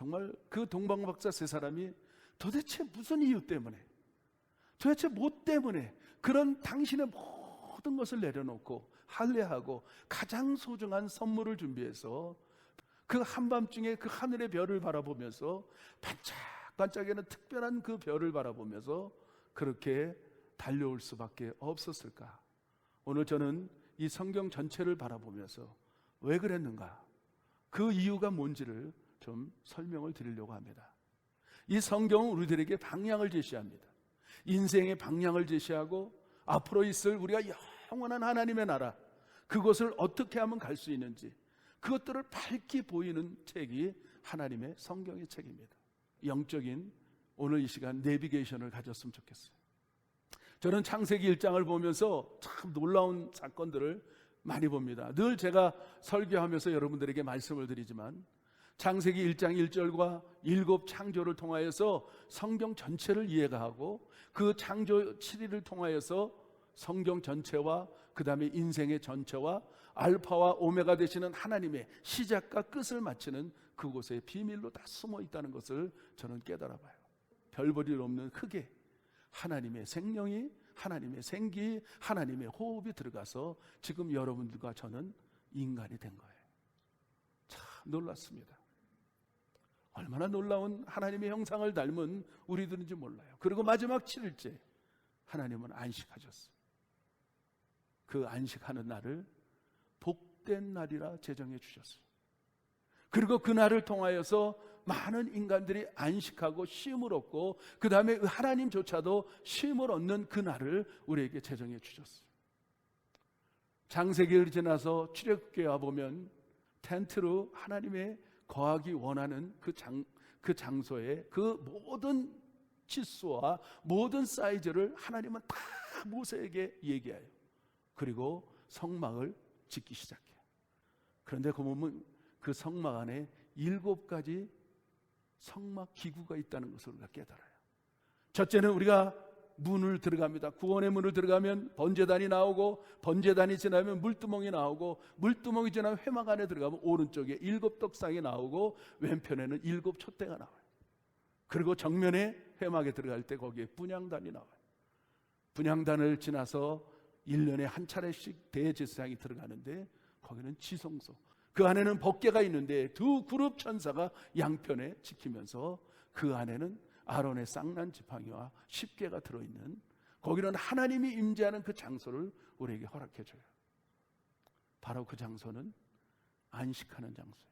정말 그 동방박사 세 사람이 도대체 무슨 이유 때문에, 도대체 뭐 때문에 그런 당신의 모든 것을 내려놓고 할례하고 가장 소중한 선물을 준비해서 그 한밤중에 그 하늘의 별을 바라보면서 반짝반짝이는 특별한 그 별을 바라보면서 그렇게 달려올 수밖에 없었을까? 오늘 저는 이 성경 전체를 바라보면서 왜 그랬는가, 그 이유가 뭔지를 좀 설명을 드리려고 합니다. 이 성경은 우리들에게 방향을 제시합니다. 인생의 방향을 제시하고 앞으로 있을 우리가 영원한 하나님의 나라, 그것을 어떻게 하면 갈 수 있는지 그것들을 밝히 보이는 책이 하나님의 성경의 책입니다. 영적인 오늘 이 시간 내비게이션을 가졌으면 좋겠어요. 저는 창세기 1장을 보면서 참 놀라운 사건들을 많이 봅니다. 늘 제가 설교하면서 여러분들에게 말씀을 드리지만 창세기 1장 1절과 7 창조를 통하여서 성경 전체를 이해가 하고 그 창조 7일을 통하여서 성경 전체와 그 다음에 인생의 전체와 알파와 오메가 되시는 하나님의 시작과 끝을 맞추는 그곳에 비밀로 다 숨어 있다는 것을 저는 깨달아봐요. 별 볼 일 없는 흙에 하나님의 생명이, 하나님의 생기, 하나님의 호흡이 들어가서 지금 여러분들과 저는 인간이 된 거예요. 참 놀랐습니다. 얼마나 놀라운 하나님의 형상을 닮은 우리들인지 몰라요. 그리고 마지막 7일째 하나님은 안식하셨어요. 그 안식하는 날을 복된 날이라 제정해 주셨어요. 그리고 그 날을 통하여서 많은 인간들이 안식하고 쉼을 얻고 그 다음에 하나님조차도 쉼을 얻는 그 날을 우리에게 제정해 주셨어요. 창세기를 지나서 출애굽기에 와보면 텐트로 하나님의 거하기 원하는 그 장소에 그 모든 치수와 모든 사이즈를 하나님은 다 모세에게 얘기해요. 그리고 성막을 짓기 시작해요. 그런데 그 보면 그 성막 안에 7가지 성막 기구가 있다는 것을 우리가 깨달아요. 첫째는 우리가 문을 들어갑니다. 구원의 문을 들어가면 번제단이 나오고, 번제단이 지나면 물두멍이 나오고, 물두멍이 지나면 회막 안에 들어가면 오른쪽에 7 떡상이 나오고 왼편에는 7 촛대가 나와요. 그리고 정면에 회막에 들어갈 때 거기에 분향단이 나와요. 분향단을 지나서 1년에 한 차례씩 대제사장이 들어가는데 거기는 지성소, 그 안에는 법궤가 있는데 2 그룹 천사가 양편에 지키면서 그 안에는 아론의 쌍난 지팡이와 십궤가 들어있는, 거기는 하나님이 임재하는 그 장소를 우리에게 허락해 줘요. 바로 그 장소는 안식하는 장소예요.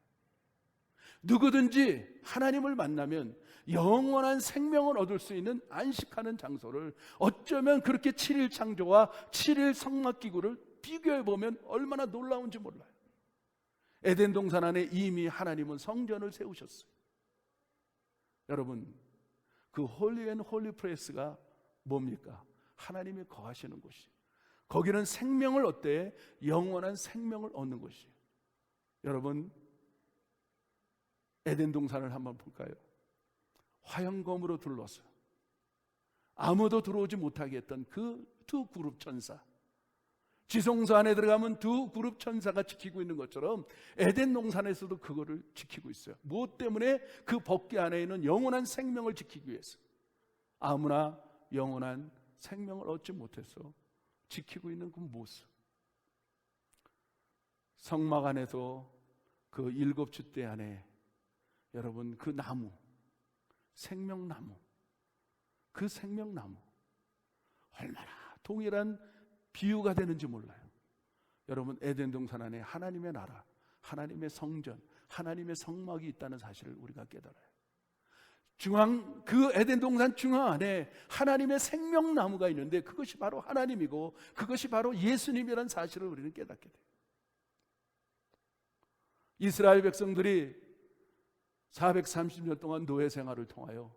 누구든지 하나님을 만나면 영원한 생명을 얻을 수 있는 안식하는 장소를, 어쩌면 그렇게 7일 창조와 7일 성막기구를 비교해보면 얼마나 놀라운지 몰라요. 에덴 동산 안에 이미 하나님은 성전을 세우셨어요. 여러분, 그 홀리 앤 홀리 플레이스가 뭡니까? 하나님이 거하시는 곳이에요. 거기는 생명을 얻되 영원한 생명을 얻는 곳이에요. 여러분, 에덴 동산을 한번 볼까요? 화형검으로 둘러서 아무도 들어오지 못하게 했던 그 2 그룹 천사, 지성소 안에 들어가면 2 그룹 천사가 지키고 있는 것처럼 에덴 동산에서도 그거를 지키고 있어요. 무엇 때문에? 그 법궤 안에 있는 영원한 생명을 지키기 위해서. 아무나 영원한 생명을 얻지 못해서 지키고 있는 그 모습. 성막 안에도 그 7 촛대 안에 여러분 그 나무, 생명나무, 그 생명나무 얼마나 동일한 비유가 되는지 몰라요. 여러분, 에덴 동산 안에 하나님의 나라, 하나님의 성전, 하나님의 성막이 있다는 사실을 우리가 깨달아요. 그 에덴 동산 중앙 안에 하나님의 생명나무가 있는데 그것이 바로 하나님이고 그것이 바로 예수님이라는 사실을 우리는 깨닫게 돼요. 이스라엘 백성들이 430년 동안 노예 생활을 통하여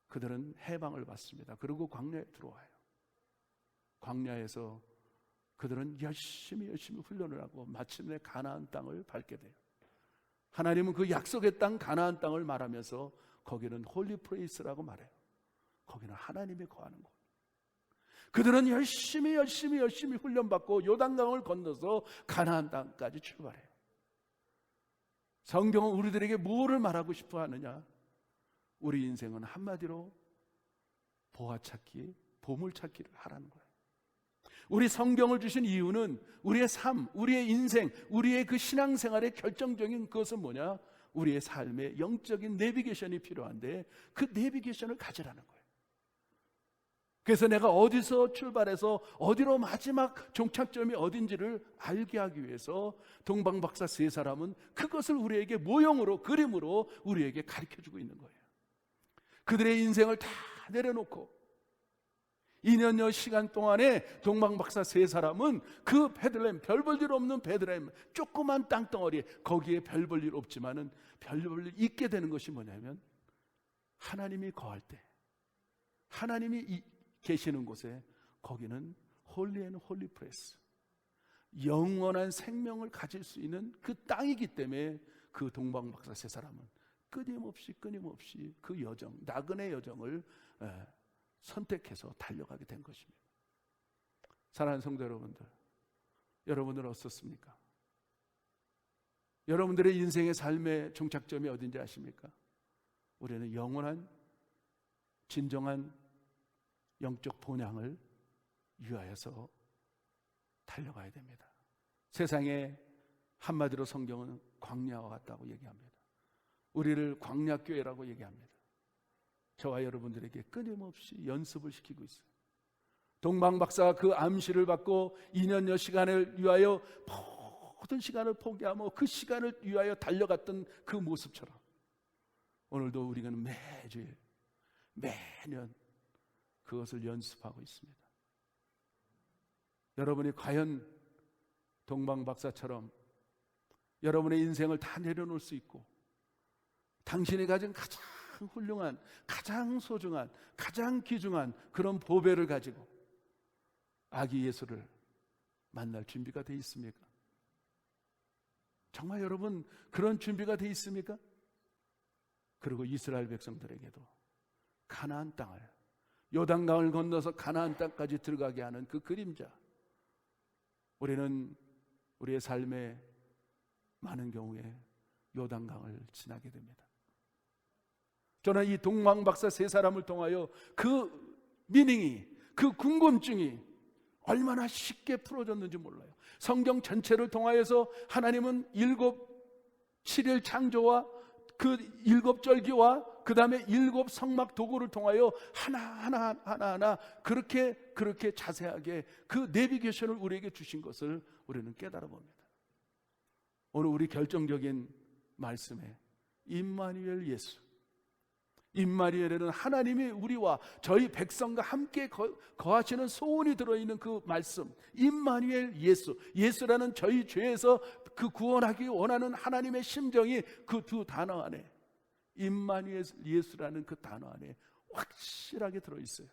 그들은 해방을 받습니다. 그리고 광야에 들어와요. 광야에서 그들은 열심히 훈련을 하고 마침내 가나안 땅을 밟게 돼요. 하나님은 그 약속의 땅 가나안 땅을 말하면서 거기는 홀리 플레이스라고 말해요. 거기는 하나님이 거하는 곳. 그들은 열심히 훈련받고 요단강을 건너서 가나안 땅까지 출발해요. 성경은 우리들에게 뭐를 말하고 싶어 하느냐? 우리 인생은 한마디로 보화찾기, 보물찾기를 하라는 거예요. 우리 성경을 주신 이유는 우리의 삶, 우리의 인생, 우리의 그 신앙생활의 결정적인 그것은 뭐냐? 우리의 삶의 영적인 내비게이션이 필요한데 그 내비게이션을 가지라는 거예요. 그래서 내가 어디서 출발해서 어디로 마지막 종착점이 어딘지를 알게 하기 위해서 동방박사 세 사람은 그것을 우리에게 모형으로, 그림으로 우리에게 가르쳐주고 있는 거예요. 그들의 인생을 다 내려놓고 2년여 시간 동안에 동방박사 세 사람은 그 베들레헴, 별 볼 일 없는 베들레헴, 조그만 땅덩어리, 거기에 별 볼 일 없지만은 별 볼 일 있게 되는 것이 뭐냐면 하나님이 거할 때, 하나님이 계시는 곳에 거기는 홀리 앤 홀리 플레이스, 영원한 생명을 가질 수 있는 그 땅이기 때문에 그 동방박사 세 사람은 끊임없이 그 여정, 나그네 여정을 선택해서 달려가게 된 것입니다. 사랑하는 성도 여러분들, 여러분들은 어떻습니까? 여러분들의 인생의 삶의 종착점이 어딘지 아십니까? 우리는 영원한 진정한 영적 본향을 위하여서 달려가야 됩니다. 세상에 한마디로 성경은 광야와 같다고 얘기합니다. 우리를 광야교회라고 얘기합니다. 저와 여러분들에게 끊임없이 연습을 시키고 있어요. 동방박사가 그 암시를 받고 2년여 시간을 위하여 모든 시간을 포기하며 그 시간을 위하여 달려갔던 그 모습처럼 오늘도 우리는 매주일, 매년 그것을 연습하고 있습니다. 여러분이 과연 동방박사처럼 여러분의 인생을 다 내려놓을 수 있고 당신이 가진 가장 훌륭한, 가장 소중한, 가장 귀중한 그런 보배를 가지고 아기 예수를 만날 준비가 돼 있습니까? 정말 여러분 그런 준비가 돼 있습니까? 그리고 이스라엘 백성들에게도 가나안 땅을, 요단강을 건너서 가나안 땅까지 들어가게 하는 그 그림자, 우리는 우리의 삶의 많은 경우에 요단강을 지나게 됩니다. 저는 이 동방박사 세 사람을 통하여 그 미닝이, 그 궁금증이 얼마나 쉽게 풀어졌는지 몰라요. 성경 전체를 통하여서 하나님은 7일 창조와 그 7절기와 그 다음에 7 성막 도구를 통하여 하나하나 그렇게 자세하게 그 내비게이션을 우리에게 주신 것을 우리는 깨달아 봅니다. 오늘 우리 결정적인 말씀에 임마누엘 예수, 임마누엘에는 하나님이 우리와 저희 백성과 함께 거하시는 소원이 들어있는 그 말씀, 임마누엘 예수, 예수라는 저희 죄에서 그 구원하기 원하는 하나님의 심정이 그 두 단어 안에, 임마누엘 예수라는 그 단어 안에 확실하게 들어있어요.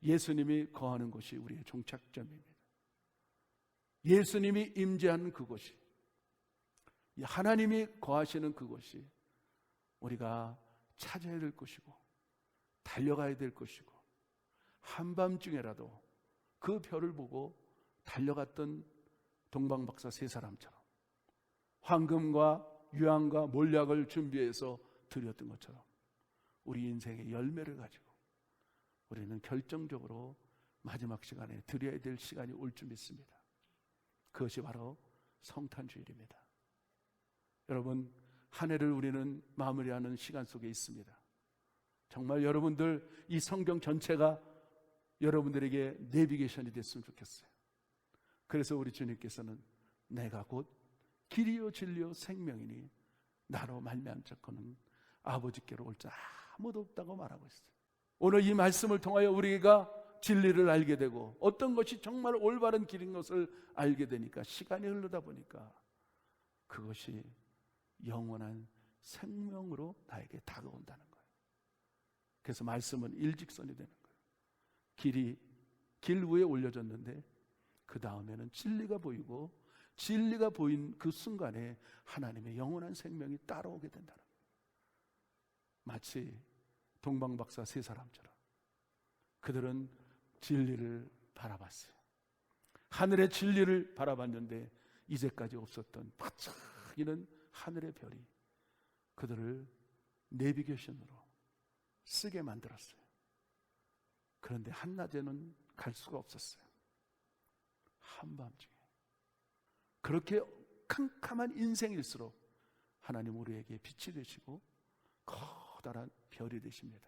예수님이 거하는 곳이 우리의 종착점입니다. 예수님이 임재하는 그곳이, 하나님이 거하시는 그곳이 우리가 찾아야 될 것이고 달려가야 될 것이고, 한밤중에라도 그 별을 보고 달려갔던 동방박사 세 사람처럼 황금과 유황과 몰약을 준비해서 드렸던 것처럼 우리 인생의 열매를 가지고 우리는 결정적으로 마지막 시간에 드려야 될 시간이 올 줄 믿습니다. 그것이 바로 성탄주일입니다. 여러분, 한 해를 우리는 마무리하는 시간 속에 있습니다. 정말 여러분들 이 성경 전체가 여러분들에게 내비게이션이 됐으면 좋겠어요. 그래서 우리 주님께서는 내가 곧 길이요 진리요 생명이니 나로 말미암 자고는 아버지께로 올 자 아무도 없다고 말하고 있어요. 오늘 이 말씀을 통하여 우리가 진리를 알게 되고 어떤 것이 정말 올바른 길인 것을 알게 되니까, 시간이 흐르다 보니까 그것이 영원한 생명으로 나에게 다가온다는 거예요. 그래서 말씀은 일직선이 되는 거예요. 길이 길 위에 올려졌는데 그 다음에는 진리가 보이고, 진리가 보인 그 순간에 하나님의 영원한 생명이 따라오게 된다는 거예요. 마치 동방박사 세 사람처럼 그들은 진리를 바라봤어요. 하늘의 진리를 바라봤는데 이제까지 없었던 반짝이는 하늘의 별이 그들을 내비게이션으로 쓰게 만들었어요. 그런데 한낮에는 갈 수가 없었어요. 한밤중에. 그렇게 캄캄한 인생일수록 하나님 우리에게 빛이 되시고 커다란 별이 되십니다.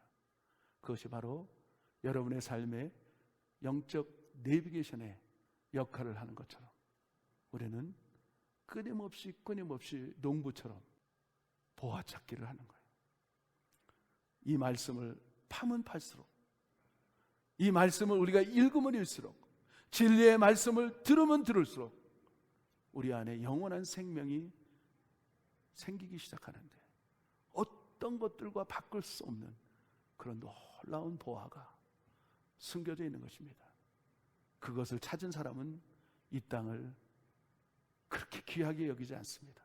그것이 바로 여러분의 삶의 영적 내비게이션의 역할을 하는 것처럼 우리는 끊임없이 농부처럼 보아찾기를 하는 거예요. 이 말씀을 파면 팔수록, 이 말씀을 우리가 읽으면 읽을수록, 진리의 말씀을 들으면 들을수록 우리 안에 영원한 생명이 생기기 시작하는데 어떤 것들과 바꿀 수 없는 그런 놀라운 보화가 숨겨져 있는 것입니다. 그것을 찾은 사람은 이 땅을 그렇게 귀하게 여기지 않습니다.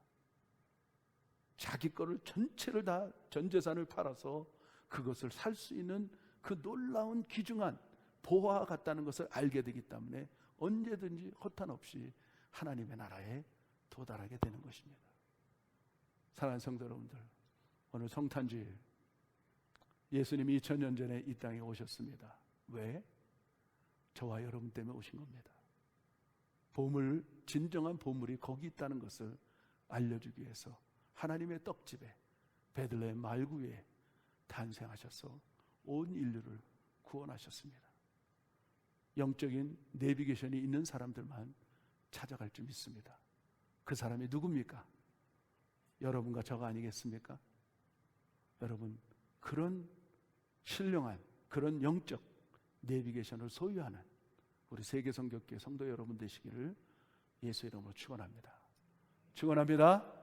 자기 거를 전체를 다 전 재산을 팔아서 그것을 살 수 있는 그 놀라운 귀중한 보화가 같다는 것을 알게 되기 때문에 언제든지 허탄 없이 하나님의 나라에 도달하게 되는 것입니다. 사랑하는 성도 여러분들, 오늘 성탄주일 예수님이 2000년 전에 이 땅에 오셨습니다. 왜? 저와 여러분 때문에 오신 겁니다. 보물, 진정한 보물이 거기 있다는 것을 알려주기 위해서 하나님의 떡집에 베들레헴 말구에 탄생하셔서 온 인류를 구원하셨습니다. 영적인 내비게이션이 있는 사람들만 찾아갈 줄 믿습니다. 그 사람이 누굽니까? 여러분과 저가 아니겠습니까? 여러분, 그런 신령한 그런 영적 내비게이션을 소유하는 우리 세계성교회 성도 여러분 되시기를 예수 이름으로 축원합니다. 축원합니다.